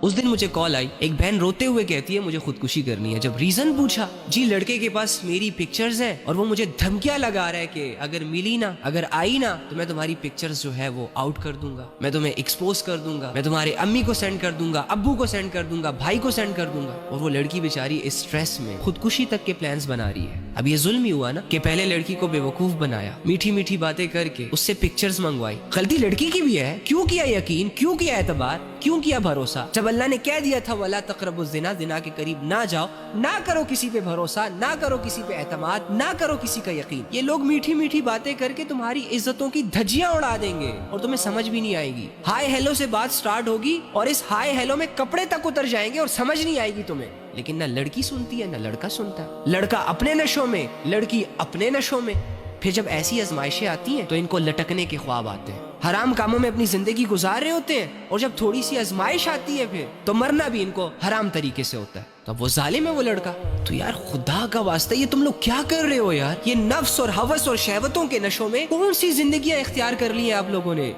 اس دن مجھے کال آئی، ایک بہن روتے ہوئے کہتی ہے مجھے خودکشی کرنی ہے۔ جب ریزن پوچھا، جی لڑکے کے پاس میری پکچرز ہیں اور وہ مجھے دھمکیاں لگا رہا ہے کہ اگر ملی نا، اگر آئی نا تو میں تمہاری پکچرز جو ہے وہ آؤٹ کر دوں گا، میں تمہیں ایکسپوز کر دوں گا، میں تمہارے امی کو سینڈ کر دوں گا، ابو کو سینڈ کر دوں گا، بھائی کو سینڈ کر دوں گا۔ اور وہ لڑکی بیچاری اس سٹریس میں خودکشی تک کے پلانز بنا رہی ہے۔ اب یہ ظلم ہی ہوا نا کہ پہلے لڑکی کو بے وقوف بنایا، میٹھی میٹھی باتیں کر کے اس سے پکچرز منگوائی۔ غلطی لڑکی کی بھی ہے، کیوں کیا یقین، کیوں کیا اعتبار، کیوں کیا بھروسہ؟ جب اللہ نے کہہ دیا تھا وَلَا تَقْرَبُوا الزِّنَا، زنا کے قریب نہ جاؤ، نہ کرو کسی پہ بھروسہ، نہ کرو کسی پہ اعتماد، نہ کرو کسی کا یقین۔ یہ لوگ میٹھی میٹھی باتیں کر کے تمہاری عزتوں کی دھجیاں اڑا دیں گے اور تمہیں سمجھ بھی نہیں آئے گی۔ ہائے ہیلو سے بات سٹارٹ ہوگی اور اس ہائے ہیلو میں کپڑے تک اتر جائیں گے اور سمجھ نہیں آئے گی تمہیں۔ لیکن نہ لڑکی سنتی ہے نہ لڑکا سنتا ہے، لڑکا اپنے نشوں میں، لڑکی اپنے نشوں میں۔ پھر جب ایسی آزمائشیں آتی ہیں تو ان کو لٹکنے کے خواب آتے ہیں، حرام کاموں میں اپنی زندگی گزار رہے ہوتے ہیں، اور جب تھوڑی سی آزمائش آتی ہے پھر تو مرنا بھی ان کو حرام طریقے سے ہوتا ہے۔ تو اب وہ ظالم ہے وہ لڑکا۔ تو یار خدا کا واسطہ یہ تم لوگ کیا کر رہے ہو یار؟ یہ نفس اور ہوس اور شہوتوں کے نشوں میں کون سی زندگیاں اختیار کر لی ہیں آپ لوگوں نے؟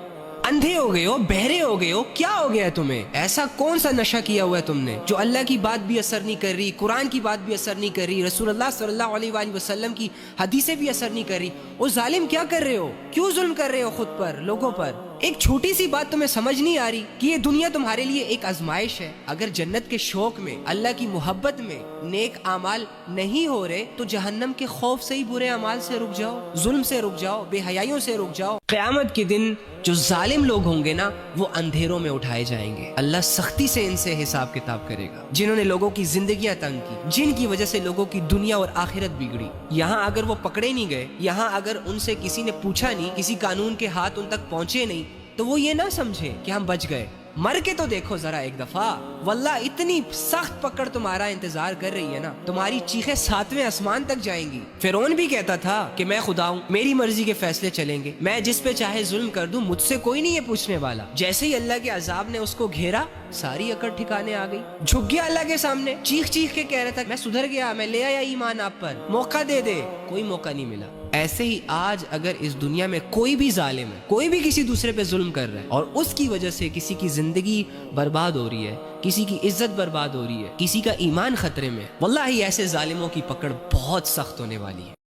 اندھے ہو گئے ہو، بہرے ہو گئے ہو، کیا ہو گیا ہے تمہیں؟ ایسا کون سا نشہ کیا ہوا ہے تم نے جو اللہ کی بات بھی اثر نہیں کر رہی، قرآن کی بات بھی اثر نہیں کر رہی، رسول اللہ صلی اللہ علیہ وآلہ وسلم کی حدیثیں بھی اثر نہیں کر رہی؟ وہ ظالم کیا کر رہے ہو؟ کیوں ظلم کر رہے ہو خود پر، لوگوں پر؟ ایک چھوٹی سی بات تمہیں سمجھ نہیں آ رہی کہ یہ دنیا تمہارے لیے ایک آزمائش ہے۔ اگر جنت کے شوق میں، اللہ کی محبت میں نیک اعمال نہیں ہو رہے تو جہنم کے خوف سے ہی برے اعمال سے رک جاؤ، ظلم سے رک جاؤ، بے حیائیوں سے رک جاؤ۔ قیامت کے دن جو ظالم لوگ ہوں گے نا وہ اندھیروں میں اٹھائے جائیں گے، اللہ سختی سے ان سے حساب کتاب کرے گا، جنہوں نے لوگوں کی زندگیاں تنگ کی، جن کی وجہ سے لوگوں کی دنیا اور آخرت بگڑی۔ یہاں اگر وہ پکڑے نہیں گئے، یہاں اگر ان سے کسی نے پوچھا نہیں، کسی قانون کے ہاتھ ان تک پہنچے نہیں، تو وہ یہ نہ سمجھے کہ ہم بچ گئے۔ مر کے تو دیکھو ذرا ایک دفعہ، واللہ اتنی سخت پکڑ تمہارا انتظار کر رہی ہے نا، تمہاری چیخیں ساتویں آسمان تک جائیں گی۔ فرعون بھی کہتا تھا کہ میں خدا ہوں، میری مرضی کے فیصلے چلیں گے، میں جس پہ چاہے ظلم کر دوں، مجھ سے کوئی نہیں ہے پوچھنے والا۔ جیسے ہی اللہ کے عذاب نے اس کو گھیرا، ساری اکڑ ٹھکانے آ گئی، جھک گیا اللہ کے سامنے، چیخ چیخ کے کہہ رہا تھا میں سدھر گیا، میں لے آیا ایمان آپ پر، موقع دے دے، کوئی موقع نہیں ملا۔ ایسے ہی آج اگر اس دنیا میں کوئی بھی ظالم ہے، کوئی بھی کسی دوسرے پہ ظلم کر رہا ہے اور اس کی وجہ سے کسی کی زندگی برباد ہو رہی ہے، کسی کی عزت برباد ہو رہی ہے، کسی کا ایمان خطرے میں، واللہ ایسے ظالموں کی پکڑ بہت سخت ہونے والی ہے۔